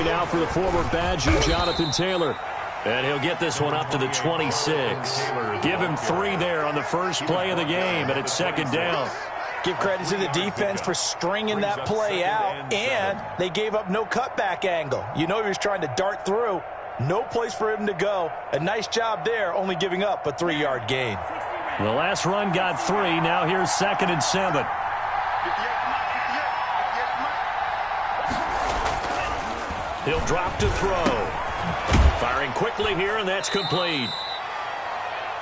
carry now for the former Badger, Jonathan Taylor. And he'll get this one up to the 26. Give him 3 there on the first play of the game, and it's second down. Give credit to the defense for stringing that play out, and they gave up no cutback angle. You know he was trying to dart through. No place for him to go. A nice job there, only giving up a 3-yard gain. The last run got 3. Now here's 2nd and 7. He'll drop to throw. Firing quickly here, and that's complete.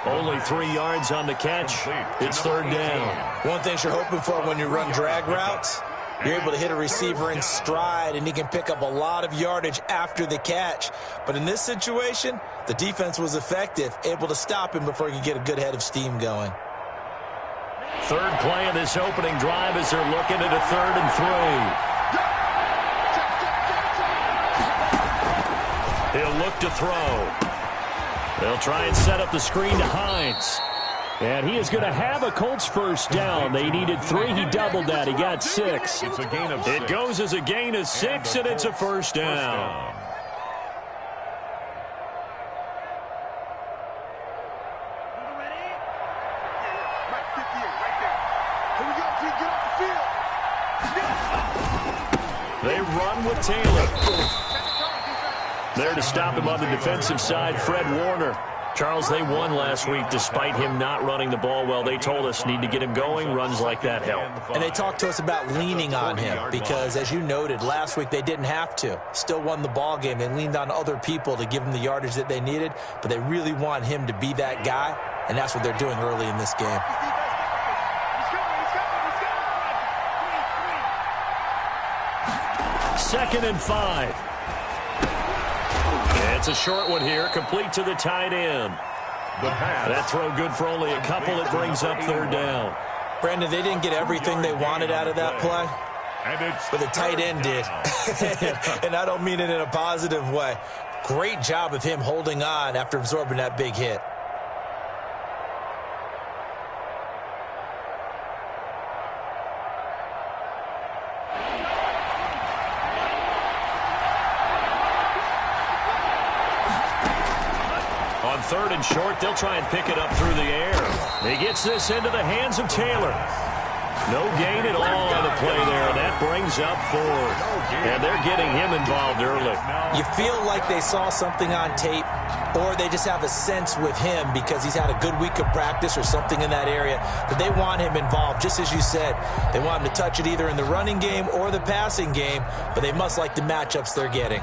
Only 3 yards on the catch. It's 3rd down. One thing you're hoping for when you run drag routes, you're able to hit a receiver in stride, and he can pick up a lot of yardage after the catch. But in this situation, the defense was effective, able to stop him before he could get a good head of steam going. 3rd play of this opening drive as they're looking at a 3rd and 3. He'll look to throw. They'll try and set up the screen to Hines. And he is going to have a Colts first down. They needed 3. He doubled that. He got 6. It's a gain of 6. It goes as a gain of 6, and it's a first down. They run with Taylor. There to stop him on the defensive side, Fred Warner. Charles, they won last week despite him not running the ball well. They told us need to get him going. Runs like that help. And they talked to us about leaning on him because, as you noted, last week they didn't have to. Still won the ball game. They leaned on other people to give them the yardage that they needed, but they really want him to be that guy, and that's what they're doing early in this game. Second and 5. It's a short one here, complete to the tight end. That throw good for only a couple. It brings up 3rd down. Brandon, they didn't get everything they wanted out of that play, but the tight end did. And I don't mean it in a positive way. Great job of him holding on after absorbing that big hit. On 3rd and short, they'll try and pick it up through the air. He gets this into the hands of Taylor. No gain at all on the play there, and that brings up 4th. And they're getting him involved early. You feel like they saw something on tape, or they just have a sense with him because he's had a good week of practice or something in that area that they want him involved. Just as you said, they want him to touch it either in the running game or the passing game, but they must like the matchups they're getting.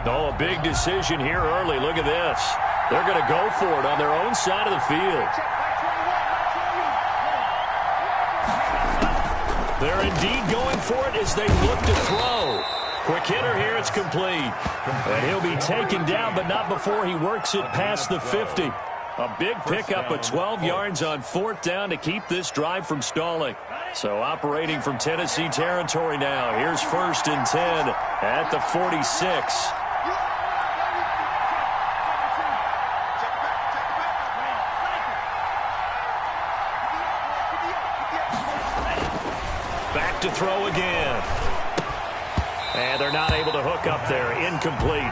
Oh, a big decision here early. Look at this. They're going to go for it on their own side of the field. They're indeed going for it as they look to throw. Quick hitter here. It's complete. And he'll be taken down, but not before he works it past the 50. A big pickup of 12 yards on 4th down to keep this drive from stalling. So operating from Tennessee territory now. Here's 1st and 10 at the 46. Back to throw again. And they're not able to hook up there. Incomplete.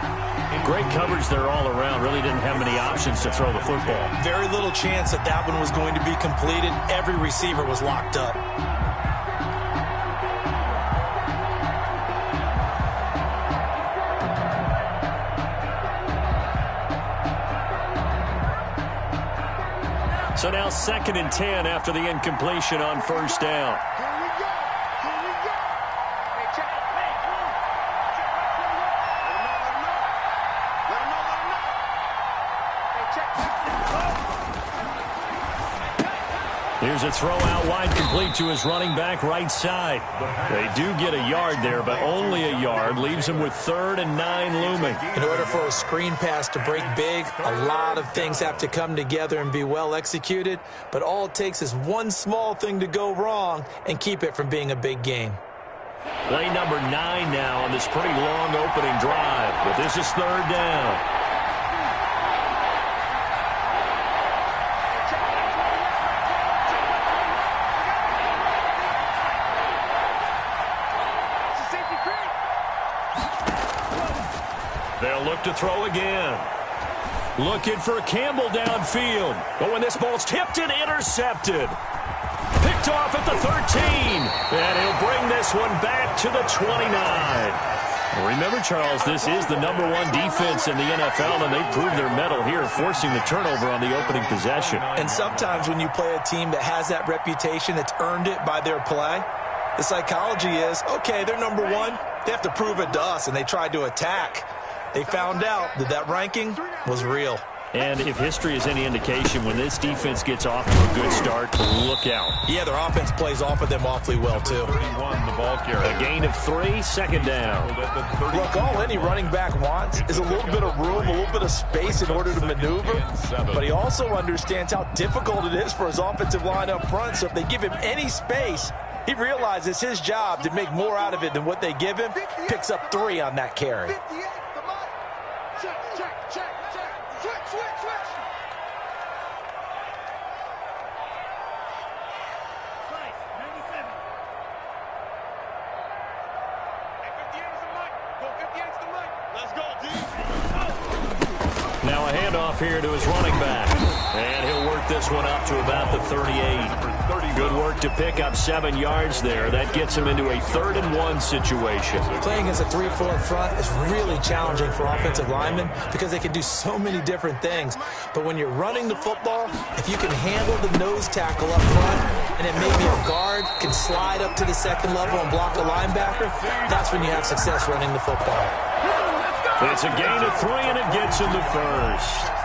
Great coverage there all around. Really didn't have many options to throw the football. Very little chance that that one was going to be completed. Every receiver was locked up. So now 2nd and 10 after the incompletion on 1st down. Here's a throw out wide, complete to his running back right side. They do get a yard there, but only a yard. Leaves him with 3rd and 9 looming. In order for a screen pass to break big, a lot of things have to come together and be well executed. But all it takes is one small thing to go wrong and keep it from being a big game. Play number 9 now on this pretty long opening drive. But this is 3rd down. look to throw again. Looking for Campbell downfield. Oh, and this ball's tipped and intercepted. Picked off at the 13. And he'll bring this one back to the 29. Remember, Charles, this is the #1 defense in the NFL, and they proved their mettle here, forcing the turnover on the opening possession. And sometimes when you play a team that has that reputation, that's earned it by their play, the psychology is, okay, they're #1. They have to prove it to us, and they tried to attack. They found out that that ranking was real. And if history is any indication, when this defense gets off to a good start, look out. Yeah, their offense plays off of them awfully well, too. 31, the ball carrier. A gain of 3, second down. Look, all any running back wants is a little bit of room, a little bit of space in order to maneuver. But he also understands how difficult it is for his offensive line up front. So if they give him any space, he realizes his job to make more out of it than what they give him. Picks up 3 on that carry. Now a handoff here to his running back. And he'll work this one up to about the 38. Good work to pick up 7 yards there. That gets him into a 3rd-and-1 situation. Playing as a 3-4 front is really challenging for offensive linemen because they can do so many different things. But when you're running the football, if you can handle the nose tackle up front and then maybe a guard can slide up to the 2nd level and block a linebacker, that's when you have success running the football. It's a gain of 3, and it gets him the 1st.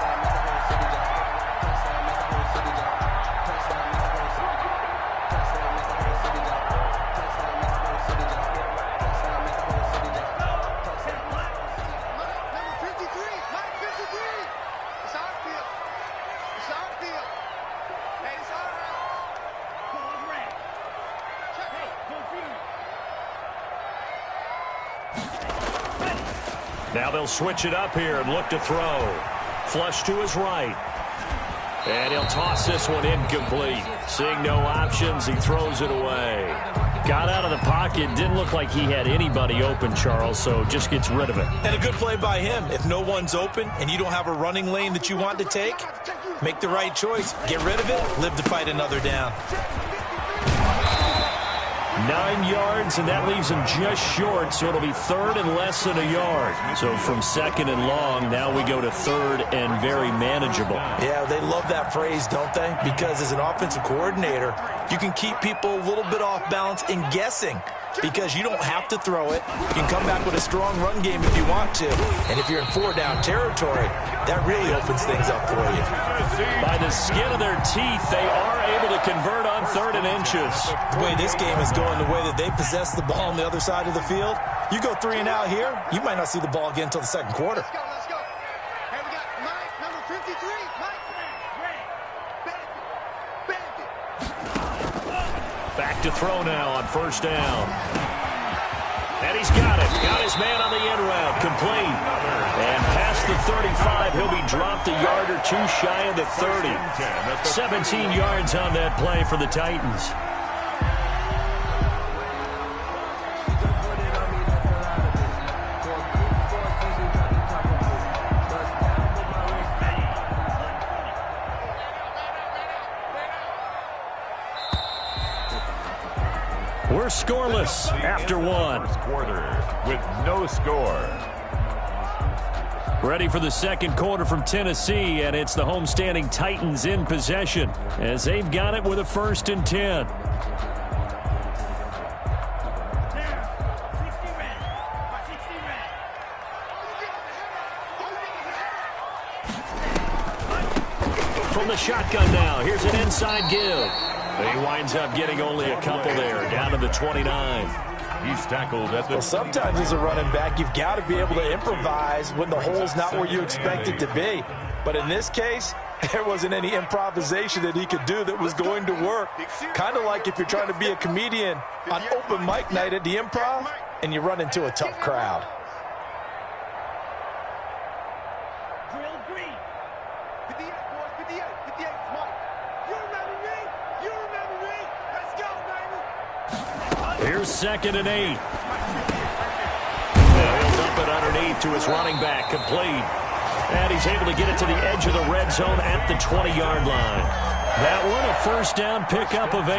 Now they'll switch it up here and look to throw. Flush to his right. And he'll toss this one incomplete. Seeing no options, he throws it away. Got out of the pocket. Didn't look like he had anybody open, Charles, so just gets rid of it. And a good play by him. If no one's open and you don't have a running lane that you want to take, make the right choice. Get rid of it. Live to fight another down. 9 yards, and that leaves him just short, so it'll be 3rd and less than a yard. So from 2nd and long, now we go to 3rd and very manageable. Yeah, they love that phrase, don't they? Because as an offensive coordinator, you can keep people a little bit off balance and guessing because you don't have to throw it. You can come back with a strong run game if you want to. And if you're in 4-down territory, that really opens things up for you. By the skin of their teeth, they are able to convert on 3rd and inches. The way this game is going, the way that they possess the ball on the other side of the field, you go 3 and out here, you might not see the ball again until the 2nd quarter. Let's go. Hey, we got Mike, number 53. Mike, Back to throw now on 1st down. And he's got it. Got his man on the end route. Complete. And past the 35, he'll be dropped a yard or 2 shy of the 30. 17 yards on that play for the Titans. We're scoreless after 1. Quarter with no score. Ready for the 2nd quarter from Tennessee, and it's the homestanding Titans in possession as they've got it with a 1st and 10. From the shotgun now, here's an inside give. He winds up getting only a couple there, down to the 29. He's tackled at the... Well, sometimes as a running back, you've got to be able to improvise when the hole's not where you expect it to be. But in this case, there wasn't any improvisation that he could do that was going to work. Kind of like if you're trying to be a comedian on open mic night at the Improv and you run into a tough crowd. Here's 2nd and 8. He'll dump it underneath to his running back, complete. And he's able to get it to the edge of the red zone at the 20-yard line. That one, a first down pickup of 8.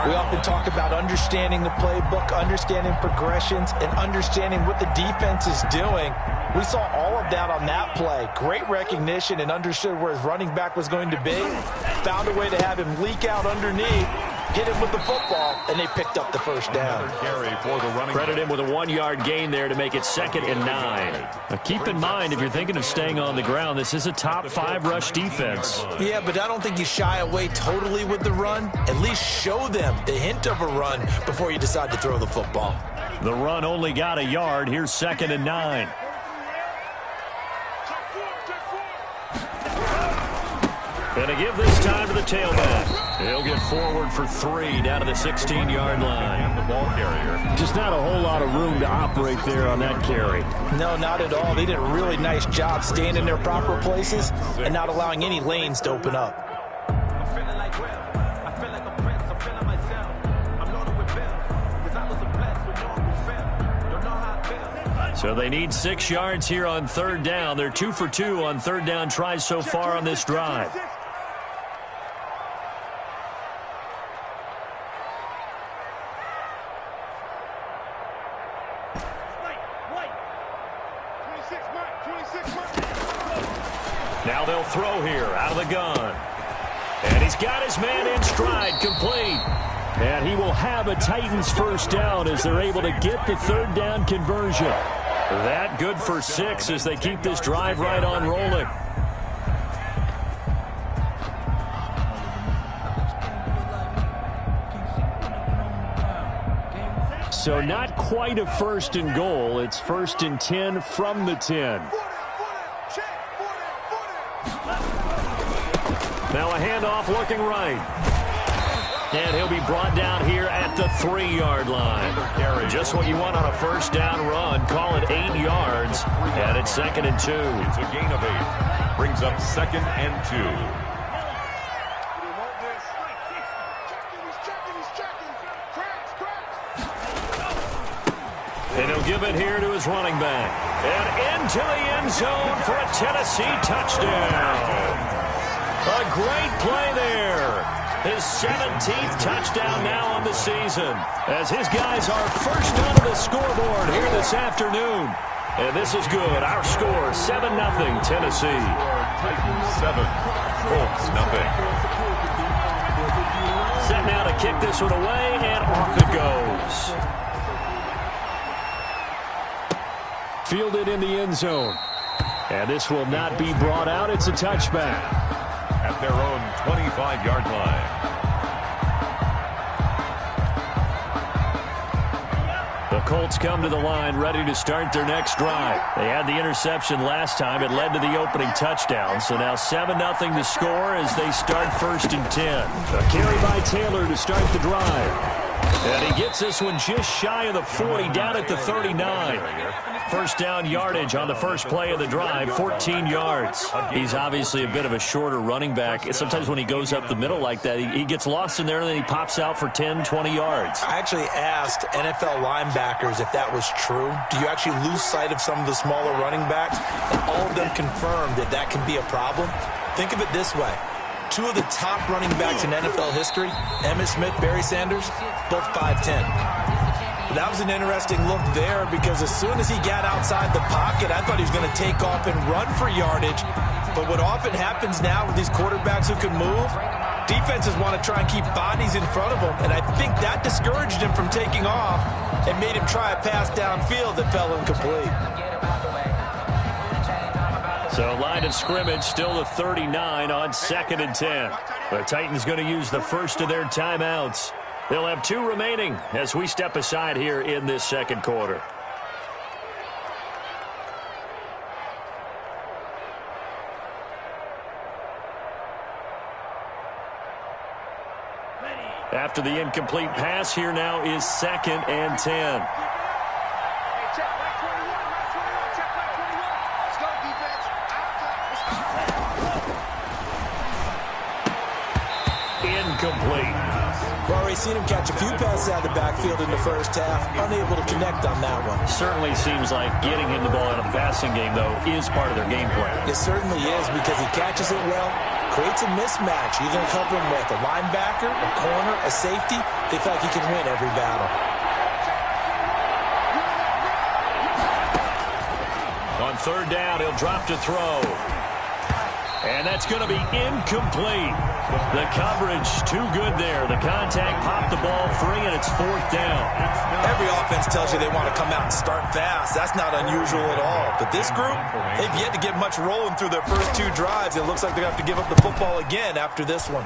We often talk about understanding the playbook, understanding progressions, and understanding what the defense is doing. We saw all of that on that play. Great recognition and understood where his running back was going to be. Found a way to have him leak out underneath, hit him with the football, and they picked up the first down. Credit him with a 1-yard gain there to make it 2nd and 9. Now keep in mind, if you're thinking of staying on the ground, this is a top 5 rush defense. Yeah, but I don't think you shy away totally with the run. At least show them the hint of a run before you decide to throw the football. The run only got a yard. Here's 2nd and 9. Gonna give this time to the tailback. He'll get forward for 3 down to the 16-yard line. And the ball carrier. Just not a whole lot of room to operate there on that carry. No, not at all. They did a really nice job staying in their proper places and not allowing any lanes to open up. So they need 6 yards here on 3rd down. They're 2 for 2 on 3rd down tries so far on this drive. Now they'll throw here out of the gun. And he's got his man in stride, complete. And he will have a Titans first down as they're able to get the 3rd down conversion. That good for 6 as they keep this drive right on rolling. So not quite a 1st and goal. It's 1st and 10 from the 10. Now a handoff looking right. And he'll be brought down here at the 3-yard line. Just what you want on a first down run. Call it 8 yards. And it's 2nd and 2. It's a gain of 8. Brings up 2nd and 2. And he'll give it here to his running back. And into the end zone for a Tennessee touchdown. A great play there. His 17th touchdown now on the season, as his guys are first onto the scoreboard here this afternoon. And this is good. Our score, 7-0 Tennessee. Titans 7, Colts 0. Set now to kick this one away, and off it goes. Fielded in the end zone. And this will not be brought out. It's a touchback. At their own 25-yard line. The Colts come to the line ready to start their next drive. They had the interception last time. It led to the opening touchdown. So now 7-0 to score as they start 1st and 10. A carry by Taylor to start the drive. And he gets this one just shy of the 40, down at the 39. First down yardage on the first play of the drive, 14 yards. He's obviously a bit of a shorter running back. Sometimes when he goes up the middle like that, he gets lost in there, and then he pops out for 10, 20 yards. I actually asked NFL linebackers if that was true. Do you actually lose sight of some of the smaller running backs? And all of them confirmed that that can be a problem. Think of it this way. 2 of the top running backs in NFL history, Emmitt Smith, Barry Sanders, both 5'10". But that was an interesting look there because as soon as he got outside the pocket, I thought he was going to take off and run for yardage. But what often happens now with these quarterbacks who can move, defenses want to try and keep bodies in front of them. And I think that discouraged him from taking off and made him try a pass downfield that fell incomplete. So line of scrimmage still the 39 on 2nd and 10. The Titans going to use the first of their timeouts. They'll have 2 remaining as we step aside here in this second quarter. After the incomplete pass, here now is 2nd and 10. Incomplete. We've already seen him catch a few passes out of the backfield in the first half, unable to connect on that one. Certainly seems like getting him the ball out of the passing game, though, is part of their game plan. It certainly is, because he catches it well, creates a mismatch. You're going to cover him with a linebacker, a corner, a safety. They feel like he can win every battle. On third down, he'll drop to throw. And that's going to be incomplete. The coverage too good there. The contact popped the ball free, and it's fourth down. Every offense tells you they want to come out and start fast. That's not unusual at all. But this group, they've yet to get much rolling through their first two drives. It looks like they're going to have to give up the football again after this one.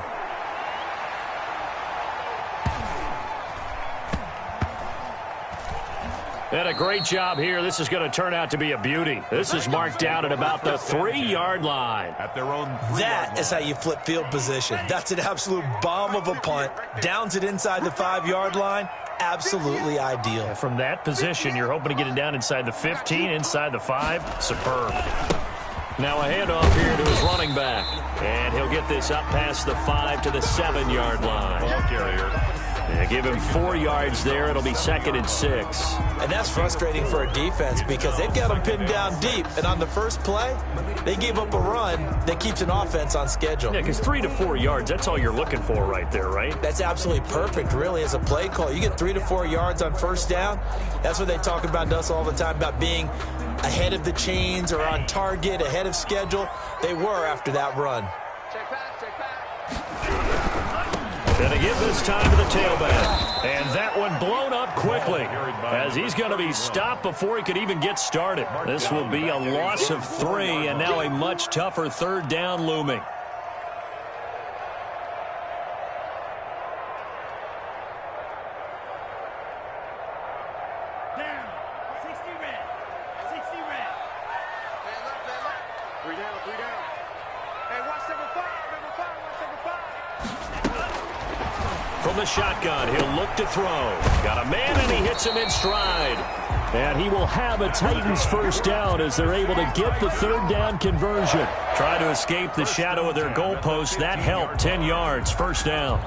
And a great job here. This is going to turn out to be a beauty. This is marked down at about the 3-yard line. At their own 3-yard That is how you flip field position. That's an absolute bomb of a punt. Downs it inside the 5-yard line. Absolutely ideal. From that position, you're hoping to get it down inside the 15, inside the 5. Superb. Now a handoff here to his running back. And he'll get this up past the 5 to the 7-yard line. ball carrier. They give him 4 yards there. It'll be 2nd and 6. And that's frustrating for a defense because they've got them pinned down deep. And on the first play, they gave up a run that keeps an offense on schedule. Yeah, because 3 to 4 yards, that's all you're looking for right there, right? That's absolutely perfect, really, as a play call. You get 3 to 4 yards on first down. That's what they talk about to us all the time, about being ahead of the chains or on target, ahead of schedule. They were after that run. Check back, check back. Going to give this time to the tailback. And that one blown up quickly as he's going to be stopped before he could even get started. This will be a loss of 3 and now a much tougher third down looming. Down. 60 red. 60 red. Hey, look, hey, look. 3 down, 3 down. Hey, watch number 5, watch number 5. From the shotgun, he'll look to throw. Got a man, and he hits him in stride. And he will have a Titans first down as they're able to get the third down conversion. Try to escape the shadow of their goalpost. That helped. 10 yards, first down.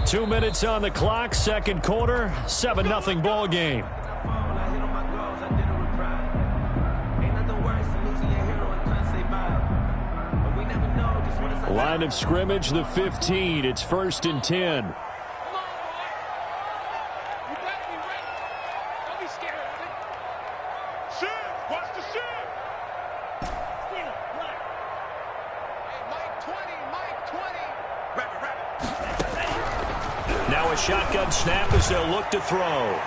Two minutes on the clock, second quarter, 7-0 ball game. Line of scrimmage, the 15. It's 1st and 10. Come on, boy. You got me ready. Don't be scared of it. Shoot. Watch the shoot. Steal. Right. Hey, Mike 20. Rabbit. Now a shotgun snap as they'll look to throw.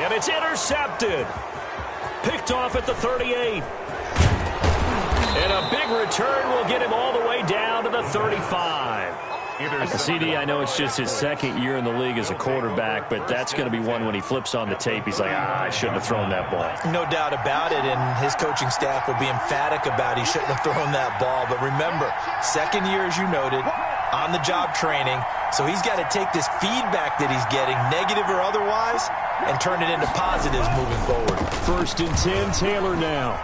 And it's intercepted. Picked off at the 38. And a big return will get him all the way down to the 35. CD, I know it's just his second year in the league as a quarterback, but that's going to be one when he flips on the tape. He's like, I shouldn't have thrown that ball. No doubt about it, and his coaching staff will be emphatic about he shouldn't have thrown that ball. But remember, second year, as you noted, on-the-job training, so he's got to take this feedback that he's getting, negative or otherwise, and turn it into positives moving forward. 1st and 10, Taylor now.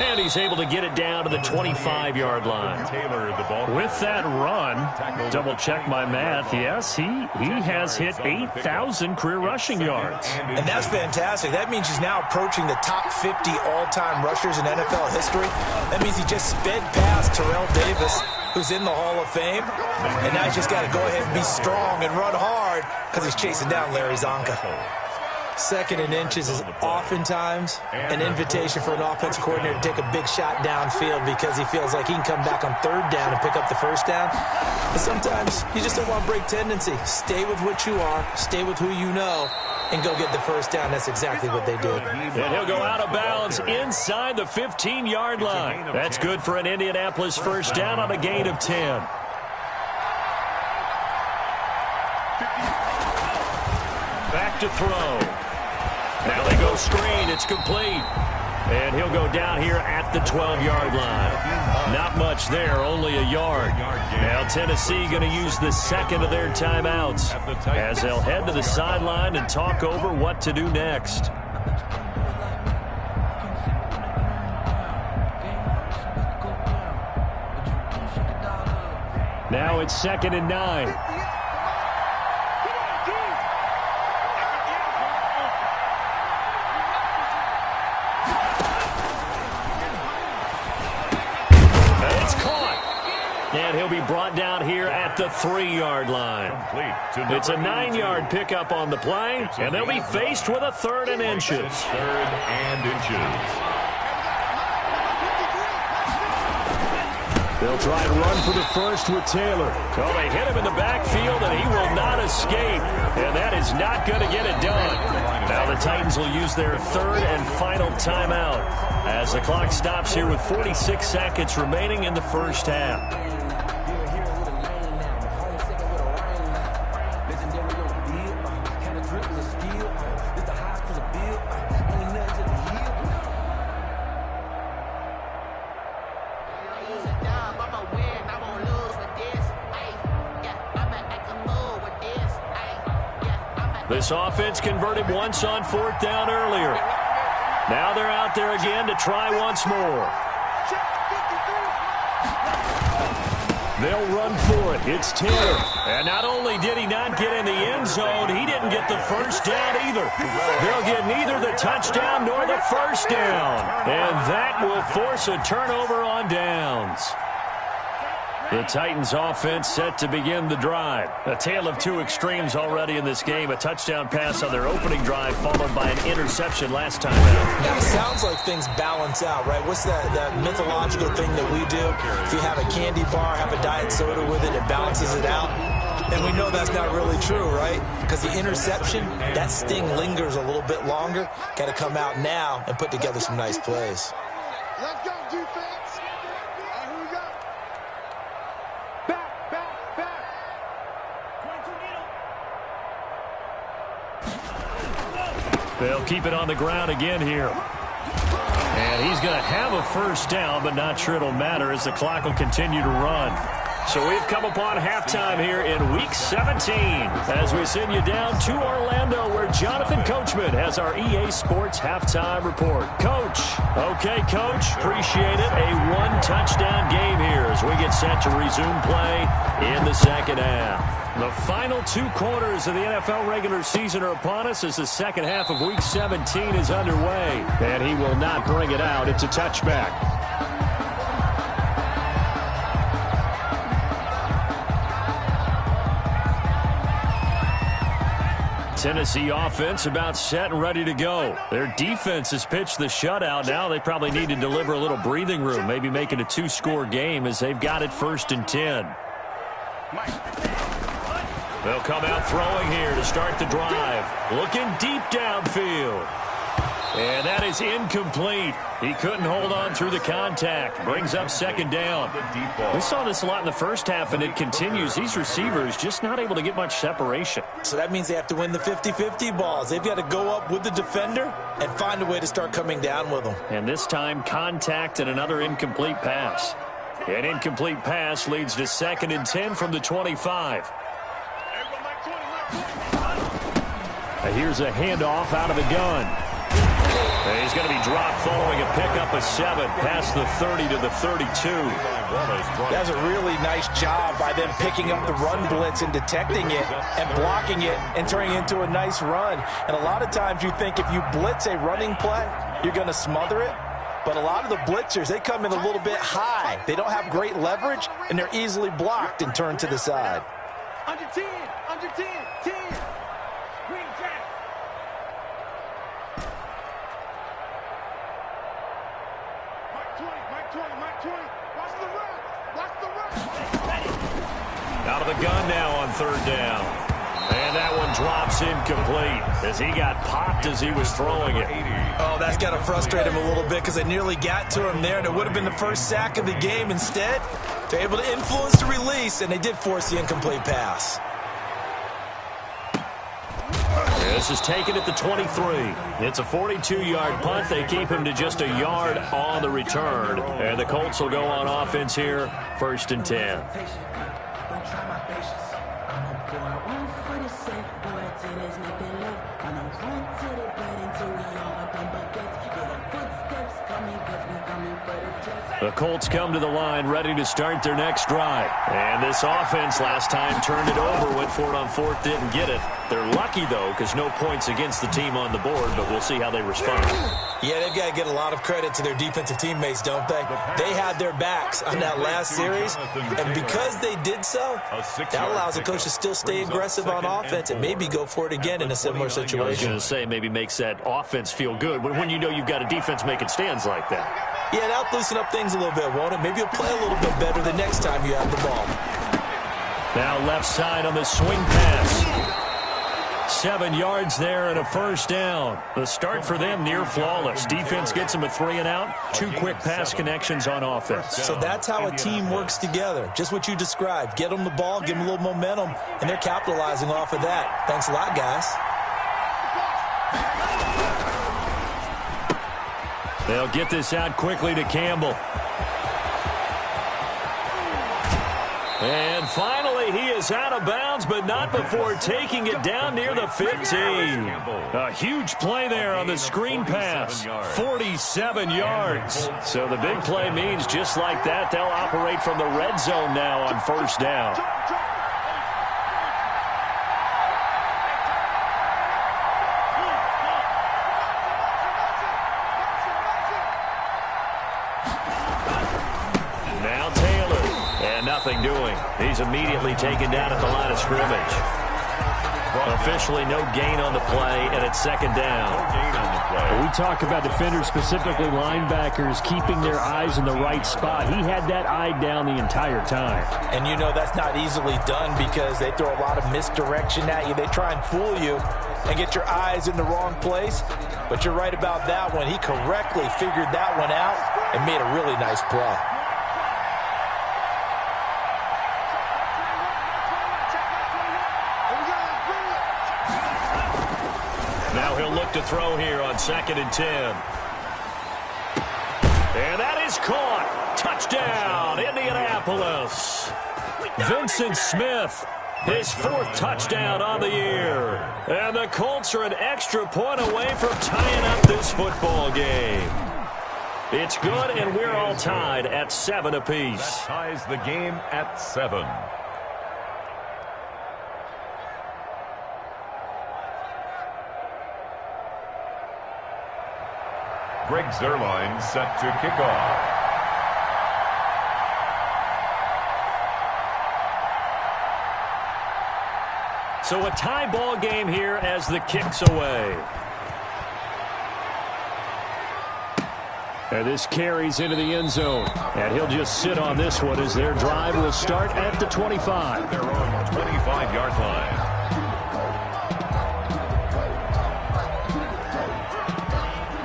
And he's able to get it down to the 25-yard line. Taylor, the ball. With that run, double-check my math, yes, he has hit 8,000 career rushing yards. And that's fantastic. That means he's now approaching the top 50 all-time rushers in NFL history. That means he just sped past Terrell Davis, who's in the Hall of Fame. And now he's just got to go ahead and be strong and run hard because he's chasing down Larry Zonka. 2nd and inches is oftentimes an invitation for an offensive coordinator to take a big shot downfield because he feels like he can come back on third down and pick up the first down. But sometimes you just don't want to break tendency. Stay with what you are, stay with who you know, and go get the first down. That's exactly what they did. And he'll go out of bounds inside the 15-yard line. That's good for an Indianapolis first down on a gain of 10. Back to throw. Now they go screen. It's complete. And he'll go down here at the 12-yard line. Not much there, only a yard. Now Tennessee going to use the second of their timeouts as they'll head to the sideline and talk over what to do next. Now it's 2nd and 9. And he'll be brought down here at the 3-yard line. It's a 9-yard pickup on the play, and they'll be faced with a 3rd and inches. 3rd and inches. They'll try and run for the first with Taylor. Well, they hit him in the backfield, and he will not escape. And that is not going to get it done. Now the Titans will use their 3rd and final timeout as the clock stops here with 46 seconds remaining in the first half. This offense converted once on 4th down earlier. Now they're out there again to try once more. They'll run for it. It's Taylor. And not only did he not get in the end zone, he didn't get the first down either. They'll get neither the touchdown nor the first down. And that will force a turnover on downs. The Titans offense set to begin the drive. A tale of two extremes already in this game. A touchdown pass on their opening drive followed by an interception last time out. Now, it sounds like things balance out, right? What's that mythological thing that we do? If you have a candy bar, have a diet soda with it, it balances it out. And we know that's not really true, right? Because the interception, that sting lingers a little bit longer. Got to come out now and put together some nice plays. Let's go, defense. Here we go. Back. They'll keep it on the ground again here. And he's going to have a first down, but not sure it'll matter as the clock will continue to run. So we've come upon halftime here in Week 17 as we send you down to Orlando where Jonathan Coachman has our EA Sports halftime report. Coach. Okay, Coach. Appreciate it. A one-touchdown game here as we get set to resume play in the second half. The final 2 quarters of the NFL regular season are upon us as the second half of Week 17 is underway. And he will not bring it out. It's a touchback. Tennessee offense about set and ready to go. Their defense has pitched the shutout. Now they probably need to deliver a little breathing room, maybe make it a 2-score game as they've got it 1st and 10. They'll come out throwing here to start the drive. Looking deep downfield. And that is incomplete. He couldn't hold on through the contact. Brings up 2nd down. We saw this a lot in the first half, and it continues. These receivers just not able to get much separation. So that means they have to win the 50-50 balls. They've got to go up with the defender and find a way to start coming down with them. And this time, contact and another incomplete pass. An incomplete pass leads to 2nd and 10 from the 25. Here's a handoff out of the gun. He's going to be dropped following a pickup of 7 past the 30 to the 32. That's a really nice job by them picking up the run blitz and detecting it and blocking it and turning it into a nice run. And a lot of times you think if you blitz a running play, you're going to smother it. But a lot of the blitzers, they come in a little bit high. They don't have great leverage, and they're easily blocked and turned to the side. Under 10, 10. Green jack. Mike 20. Watch the run. Out of the gun now on 3rd down. And that one drops incomplete as he got popped as he was throwing it. Oh, that's got to frustrate him a little bit because they nearly got to him there, and it would have been the first sack of the game. Instead, they're able to influence the release, and they did force the incomplete pass. This is taken at the 23. It's a 42-yard punt. They keep him to just a yard on the return. And the Colts will go on offense here, 1st and 10. Footsteps coming, 'cause we coming for the checks. The Colts come to the line ready to start their next drive. And this offense last time turned it over, went for it on fourth, didn't get it. They're lucky, though, because no points against the team on the board, but we'll see how they respond. Yeah, they've got to get a lot of credit to their defensive teammates, don't they? They had their backs on that last series, and because they did so, that allows the coach to still stay aggressive on offense and maybe go for it again in a similar situation. I was going to say maybe makes that offense feel good when you know you've got a defense making stands like that. Yeah, that'll loosen up things a little bit, won't it? Maybe you'll play a little bit better the next time you have the ball. Now left side on the swing pass. 7 yards there and a first down. The start for them near flawless. Defense gets them a 3 and out. 2 quick pass connections on offense. So that's how a team works together. Just what you described. Get them the ball, give them a little momentum, and they're capitalizing off of that. Thanks a lot, guys. They'll get this out quickly to Campbell. And finally, he is out of bounds, but not before taking it down near the 15. A huge play there on the screen pass. 47 yards. So the big play means just like that, they'll operate from the red zone now on first down. Nothing doing. He's immediately taken down at the line of scrimmage. Officially no gain on the play, and it's second down. We talk about defenders, specifically linebackers, keeping their eyes in the right spot. He had that eye down the entire time. And you know that's not easily done because they throw a lot of misdirection at you. They try and fool you and get your eyes in the wrong place. But you're right about that one. He correctly figured that one out and made a really nice play. To throw here on 2nd and 10. And that is caught. Touchdown, Indianapolis. Vincent Smith, his 4th touchdown on the year. And the Colts are an extra point away from tying up this football game. It's good, and we're all tied at 7 apiece. That ties the game at 7. Greg Zuerlein set to kick off. So a tie ball game here as the kick's away. And this carries into the end zone. And he'll just sit on this one as their drive will start at the 25. They're on the 25-yard line.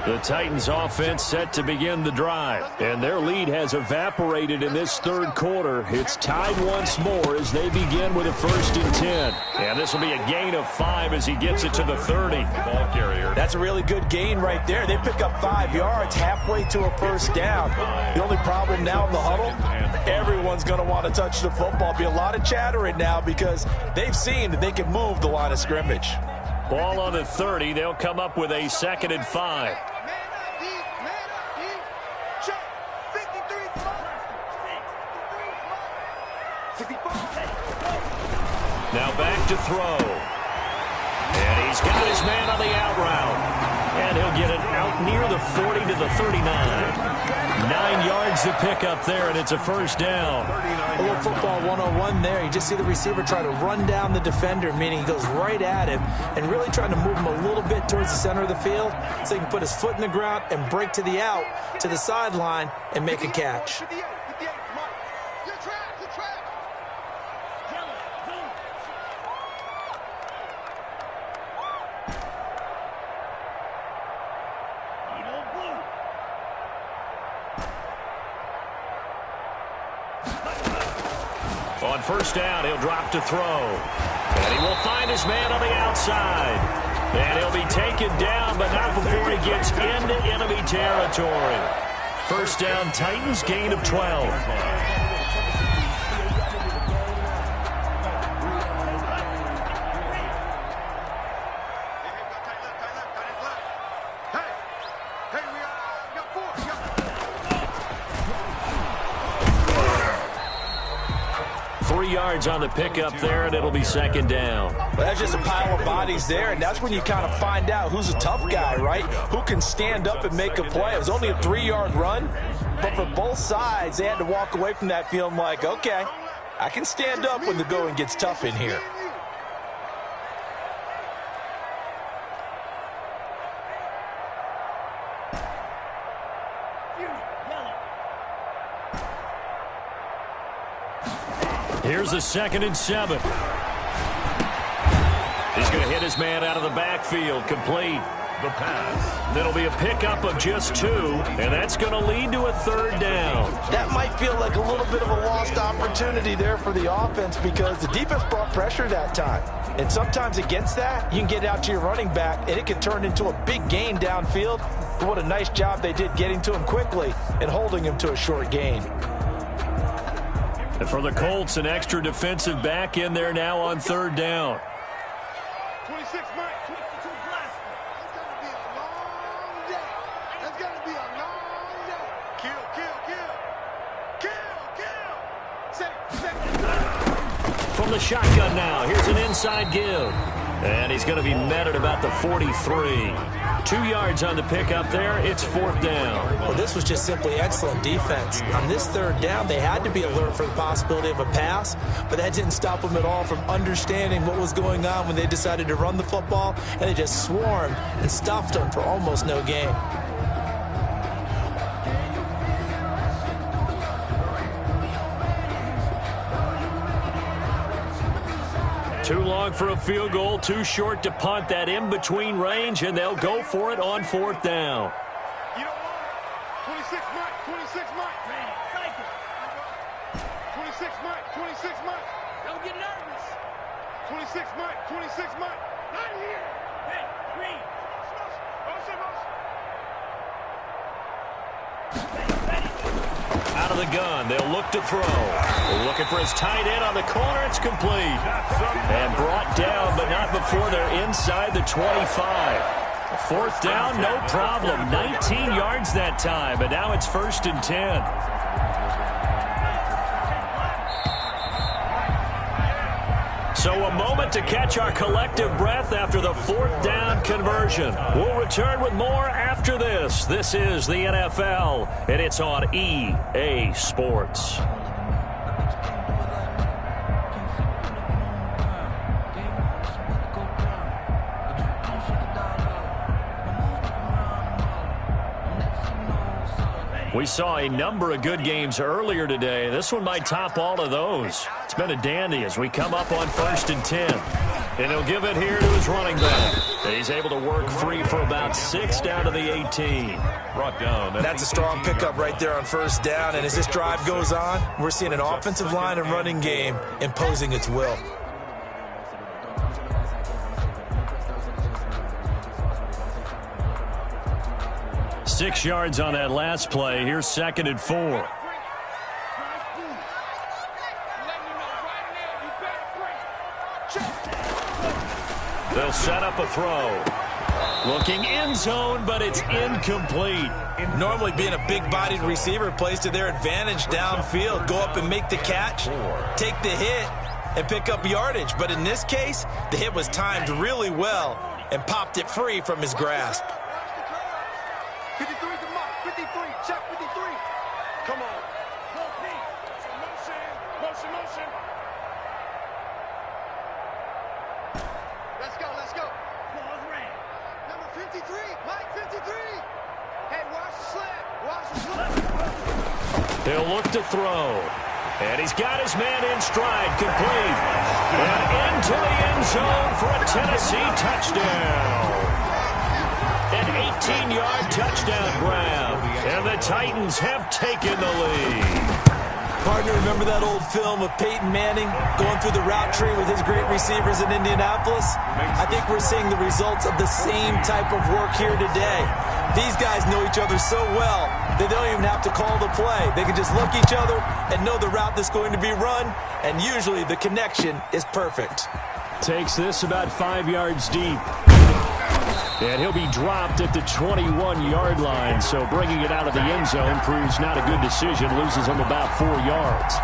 The Titans offense set to begin the drive, and their lead has evaporated in this third quarter. It's tied once more as they begin with a 1st and 10. And this will be a gain of 5 as he gets it to the 30. Ball carrier. That's a really good gain right there. They pick up 5 yards halfway to a first down. The only problem now in the huddle, everyone's going to want to touch the football. Be a lot of chattering now because they've seen that they can move the line of scrimmage. Ball on the 30. They'll come up with a 2nd and 5. Now back to throw. And he's got his man on the out route. And he'll get it out near the 40 to the 39. 9 yards to pick up there, and it's a first down. A little football 101 there. You just see the receiver try to run down the defender, meaning he goes right at him and really trying to move him a little bit towards the center of the field so he can put his foot in the ground and break to the out, to the sideline, and make a catch. On first down, he'll drop to throw. And he will find his man on the outside. And he'll be taken down, but not before he gets into enemy territory. First down, Titans, gain of 12. yards on the pickup there, and it'll be second down. Well, that's just a pile of bodies there, and that's when you kind of find out who's a tough guy, right? Who can stand up and make a play. It was only a 3-yard run, but for both sides, they had to walk away from that feeling like, okay, I can stand up when the going gets tough in here. Here's the 2nd and 7. He's going to hit his man out of the backfield, complete. The pass. That'll be a pickup of just 2, and that's going to lead to a 3rd down. That might feel like a little bit of a lost opportunity there for the offense because the defense brought pressure that time. And sometimes against that, you can get out to your running back, and it can turn into a big gain downfield. But what a nice job they did getting to him quickly and holding him to a short gain. And for the Colts, an extra defensive back in there now on 3rd down. 26, Mike. 22 blast. It's going to be a long day. Kill, kill, kill. Kill, kill. From the shotgun now, here's an inside give. And he's going to be met at about the 43. 2 yards on the pickup there. It's 4th down. Well, this was just simply excellent defense. On this 3rd down, they had to be alert for the possibility of a pass, but that didn't stop them at all from understanding what was going on when they decided to run the football, and they just swarmed and stuffed them for almost no gain. Too long for a field goal, too short to punt. That in-between range, and they'll go for it on 4th down. You know what? 26, Mike. 26, Mike. 26, Mike. 26, Mike. Don't get nervous. 26, Mike. 26, Mike. Not here. Hey, Green. Out of the gun, they'll look to throw. They're looking for his tight end on the corner. It's complete. And brought down, but not before they're inside the 25. 4th down, no problem. 19 yards that time, but now it's 1st and 10. So a moment to catch our collective breath after the 4th down conversion. We'll return with more after this. This is the NFL, and it's on EA Sports. We saw a number of good games earlier today. This one might top all of those. It's been a dandy as we come up on 1st and 10. And he'll give it here to his running back. He's able to work free for about 6 down to the 18. Brought down. That's a strong pickup right there on 1st down. And as this drive goes on, we're seeing an offensive line and running game imposing its will. Six yards on that last play. Here's 2nd and 4. They'll set up a throw. Looking end zone, but it's incomplete. Normally being a big-bodied receiver plays to their advantage downfield. Go up and make the catch, take the hit, and pick up yardage. But in this case, the hit was timed really well and popped it free from his grasp. 53 to Mike. 53. Check 53. Come on. Motion. Let's go. Number 53. Mike, 53. Hey, watch the slip. He'll look to throw. And he's got his man in stride, complete. And into the end zone for a Tennessee touchdown. An 18-yard touchdown grab. And the Titans have taken the lead. Partner, remember that old film of Peyton Manning going through the route tree with his great receivers in Indianapolis? I think we're seeing the results of the same type of work here today. These guys know each other so well that they don't even have to call the play. They can just look each other and know the route that's going to be run, and usually the connection is perfect. Takes this about 5 yards deep. And he'll be dropped at the 21-yard line, so bringing it out of the end zone proves not a good decision. Loses him about 4 yards.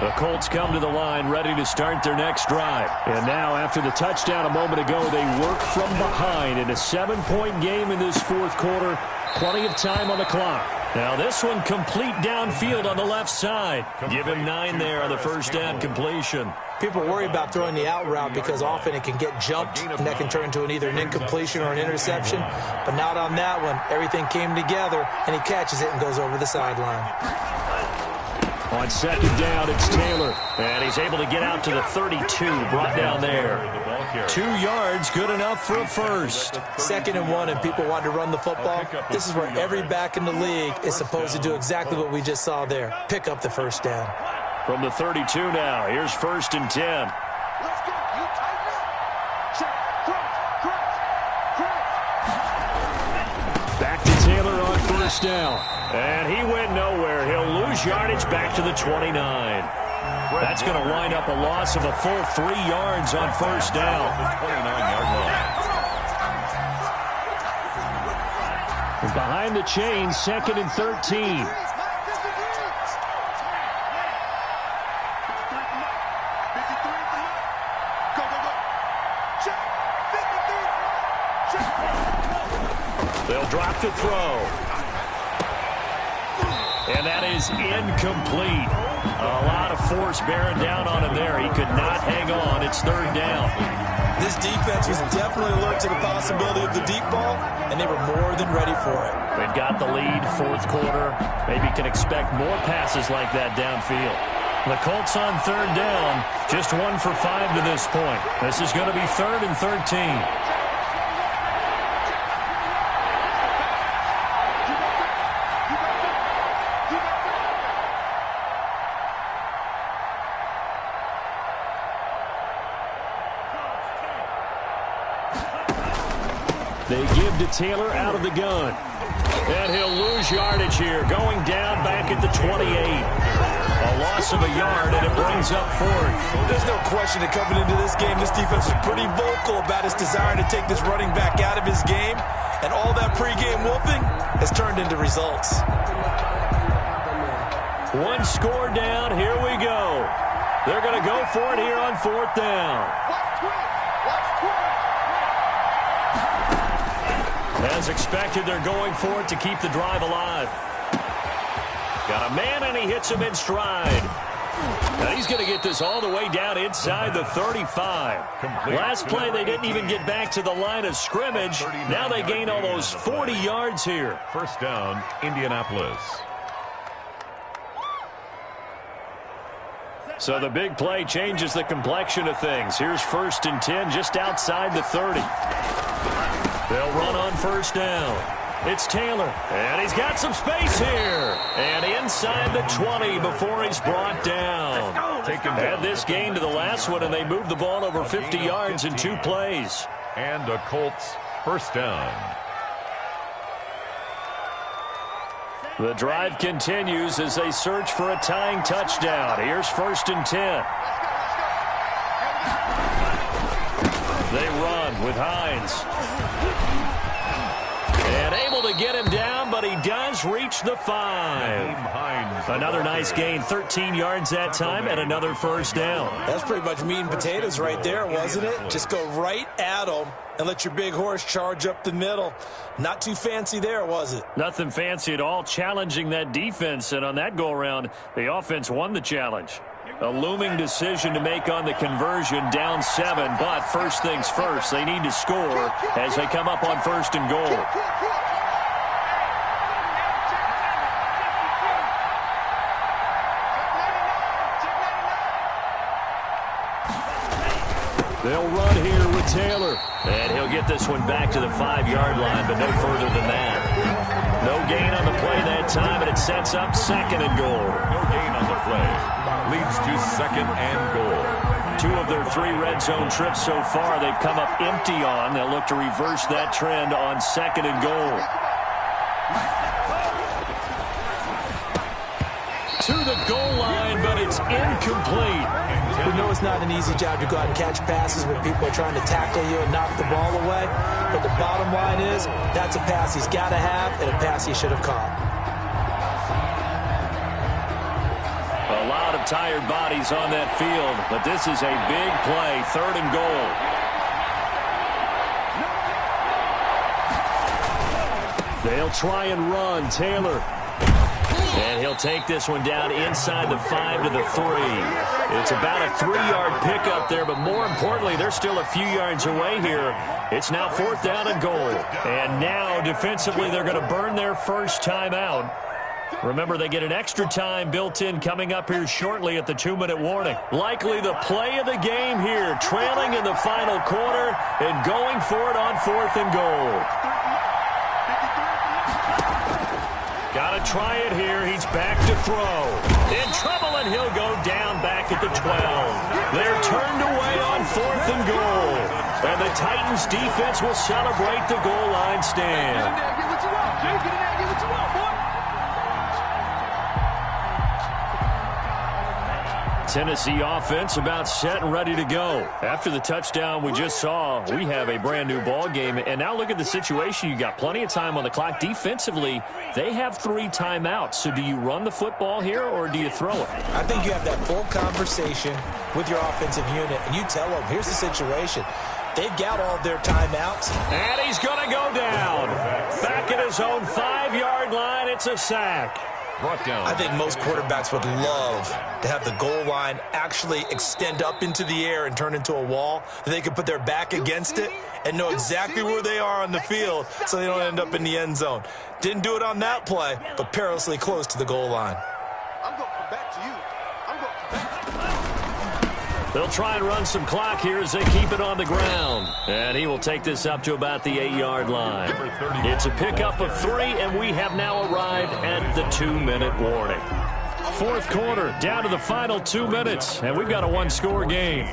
The Colts come to the line ready to start their next drive. And now, after the touchdown a moment ago, they work from behind in a 7-point game in this fourth quarter. Plenty of time on the clock. Now this one complete downfield on the left side. Give him 9 there on the first down completion. People worry about throwing the out route because often it can get jumped, and that can turn into either an incompletion or an interception. But not on that one. Everything came together, and he catches it and goes over the sideline. On second down, it's Taylor. And he's able to get out to the 32, brought down there. 2 yards, good enough for a first. 2nd and 1, and people want to run the football. This is where every back in the league is supposed to do exactly what we just saw there. Pick up the first down. From the 32 now, here's 1st and 10. Let's go. You tighten up. Check. Cross. Back to Taylor on first down. And he went nowhere. He'll lose yardage back to the 29. That's going to wind up a loss of a full 3 yards on first down. 29-yard line. Behind the chain, 2nd and 13. They'll drop the throw. And that is incomplete. A lot of force bearing down on him there. He could not hang on. It's 3rd down. This defense was definitely alert to the possibility of the deep ball, and they were more than ready for it. They've got the lead, fourth quarter. Maybe can expect more passes like that downfield. The Colts on 3rd down, just 1 for 5 to this point. This is going to be 3rd and 13. They give to Taylor out of the gun. And he'll lose yardage here, going down back at the 28. A loss of a yard, and it brings up 4th. There's no question that coming into this game, this defense was pretty vocal about its desire to take this running back out of his game. And all that pregame wolfing has turned into results. 1 score down, here we go. They're going to go for it here on 4th down. As expected, they're going for it to keep the drive alive. Got a man, and he hits him in stride. Now he's going to get this all the way down inside the 35. Last play, they didn't even get back to the line of scrimmage. Now they gain almost 40 yards here. First down, Indianapolis. So the big play changes the complexion of things. Here's 1st and 10 just outside the 30. They'll run on first down. It's Taylor, and he's got some space here. And inside the 20 before he's brought down. Add this gain to the last one, and they move the ball over 50 yards in 2 plays. And a Colts first down. The drive continues as they search for a tying touchdown. Here's 1st and 10. They run with Hines. And able to get him down, but he does reach the 5. Another nice gain, 13 yards that time, and another first down. That's pretty much meat and potatoes right there, wasn't it? Just go right at them and let your big horse charge up the middle. Not too fancy there, was it? Nothing fancy at all, challenging that defense, and on that go-around, the offense won the challenge. A looming decision to make on the conversion, down 7, but first things first, they need to score as they come up on 1st and goal. They'll run here with Taylor, and he'll get this one back to the 5-yard line, but no further than that. No gain on the play that time, and it sets up 2nd and goal. No gain on the play. Leads to 2nd and goal. 2 of their 3 red zone trips so far, they've come up empty on. They'll look to reverse that trend on 2nd and goal. To the goal line, but it's incomplete. We know it's not an easy job to go out and catch passes when people are trying to tackle you and knock the ball away. But the bottom line is, that's a pass he's got to have and a pass he should have caught. A lot of tired bodies on that field, but this is a big play, 3rd and goal. They'll try and run. Taylor. And he'll take this one down inside the 5 to the 3. It's about a 3-yard pickup there, but more importantly, they're still a few yards away here. It's now 4th down and goal. And now, defensively, they're going to burn their first timeout. Remember, they get an extra time built in coming up here shortly at the 2-minute warning. Likely the play of the game here, trailing in the final quarter and going for it on 4th and goal. Got to try it here. He's back to throw. In trouble, and he'll go down back at the 12. They're turned away on 4th and goal. And the Titans defense will celebrate the goal line stand. Get in there, get what you want, Jay. Get in there, get what you want, boy. Tennessee offense about set and ready to go. After the touchdown we just saw, we have a brand new ball game. And now look at the situation. You got plenty of time on the clock. Defensively, they have 3 timeouts. So do you run the football here or do you throw it? I think you have that full conversation with your offensive unit, and you tell them, here's the situation. They've got all their timeouts. And he's going to go down. Back at his own 5-yard line. It's a sack. I think most quarterbacks would love to have the goal line actually extend up into the air and turn into a wall, that they could put their back against it and know exactly where they are on the field so they don't end up in the end zone. Didn't do it on that play, but perilously close to the goal line. I'm going to come back to you. I'm going to come back to you. They'll try and run some clock here as they keep it on the ground. And he will take this up to about the 8-yard line. It's a pickup of 3, and we have now arrived at the 2-minute warning. 4th quarter, down to the final 2 minutes, and we've got a 1-score game.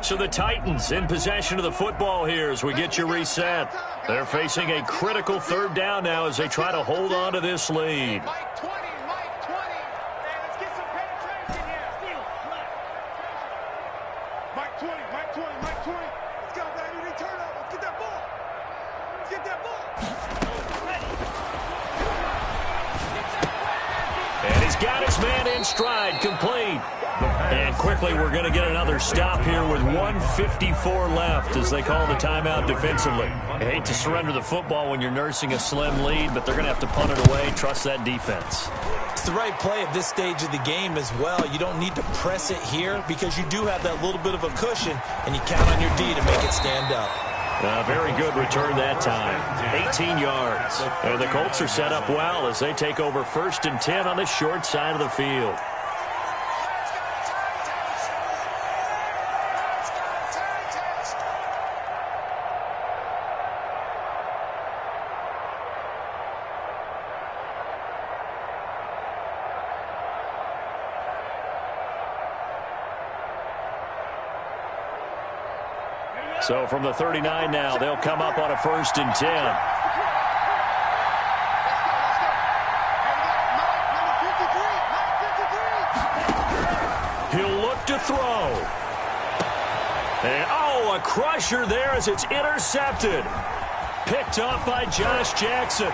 So the Titans in possession of the football here as we get you reset. They're facing a critical 3rd down now as they try to hold on to this lead. Mike 20, Mike 20. Hey, let's get some penetration here. Mike 20, Mike 20, Mike 20. Let's go, baby. Return up. Let's get that ball. Let's get that ball. And he's got his man in stride, complete. And quickly we're going to get another stop here with 1:54 left as they call the timeout defensively. I hate to surrender the football when you're nursing a slim lead, but they're going to have to punt it away. Trust that defense. It's the right play at this stage of the game as well. You don't need to press it here because you do have that little bit of a cushion, and you count on your D to make it stand up. Very good return that time. 18 yards. And the Colts are set up well as they take over 1st and 10 on the short side of the field. So from the 39 now, they'll come up on a 1st and 10. He'll look to throw. And, a crusher there as it's intercepted. Picked up by Josh Jackson.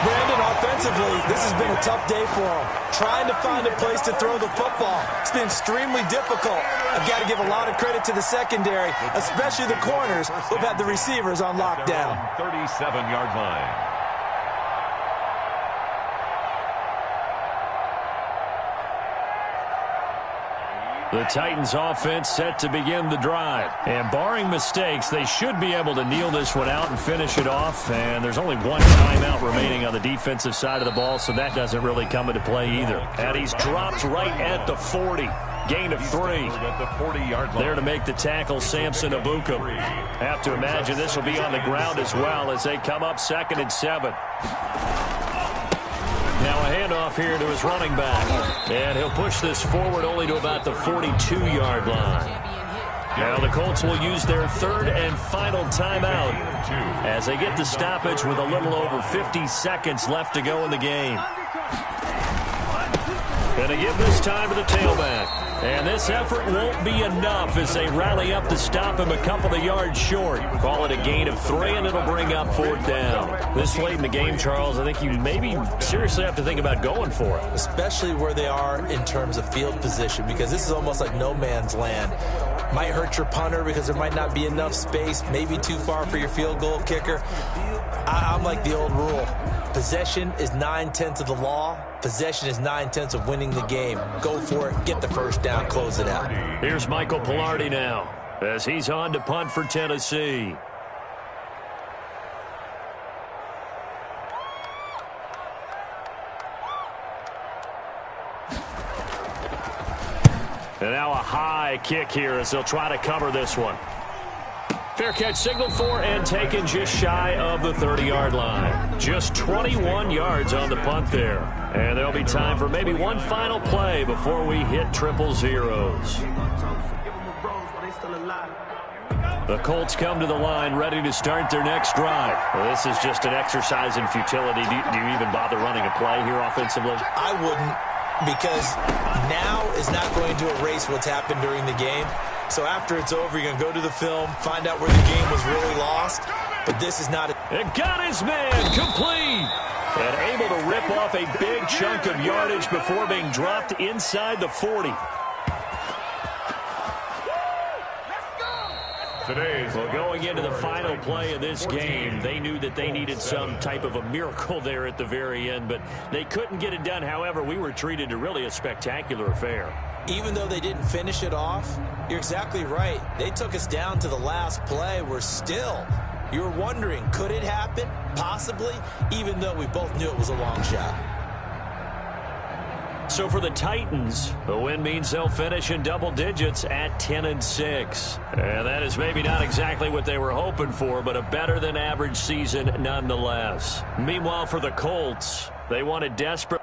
Brandon, offensively, this has been a tough day for him. Trying to find a place to throw the football. It's been extremely difficult. I've got to give a lot of credit to the secondary, especially the corners who've had the receivers on lockdown. 37-yard line. The Titans offense set to begin the drive. And barring mistakes, they should be able to kneel this one out and finish it off. And there's only 1 timeout remaining on the defensive side of the ball, so that doesn't really come into play either. And he's dropped right at the 40. Gain of 3. There to make the tackle, Samson Abuka. Have to imagine this will be on the ground as well as they come up 2nd and 7. Now a handoff here to his running back. And he'll push this forward only to about the 42-yard line. Now the Colts will use their 3rd and final timeout as they get the stoppage with a little over 50 seconds left to go in the game. And they give this time to the tailback. And this effort won't be enough as they rally up to stop him a couple of yards short. Call it a gain of 3, and it'll bring up 4th down. This late in the game, Charles, I think you maybe seriously have to think about going for it. Especially where they are in terms of field position, because this is almost like no man's land. Might hurt your punter because there might not be enough space, maybe too far for your field goal kicker. I'm like the old rule. Possession is 9/10 of the law. Possession is 9/10 of winning the game. Go for it. Get the first down. Close it out. Here's Michael Pilardi now as he's on to punt for Tennessee. And now a high kick here as they'll try to cover this one. Fair catch signaled for and taken just shy of the 30-yard line. Just 21 yards on the punt there. And there'll be time for maybe one final play before we hit triple zeros. The Colts come to the line ready to start their next drive. Well, this is just an exercise in futility. Do you even bother running a play here offensively? I wouldn't, because now is not going to erase what's happened during the game. So after it's over, you're going to go to the film, find out where the game was really lost. But this is not And got his man complete. And able to rip off a big chunk of yardage before being dropped inside the 40. Well, going into the final play of this game, they knew that they needed some type of a miracle there at the very end, but they couldn't get it done. However, we were treated to really a spectacular affair. Even though they didn't finish it off, you're exactly right. They took us down to the last play. You were wondering, could it happen? Possibly, even though we both knew it was a long shot. So for the Titans, the win means they'll finish in double digits at 10-6. And that is maybe not exactly what they were hoping for, but a better than average season nonetheless. Meanwhile, for the Colts, they wanted desperate.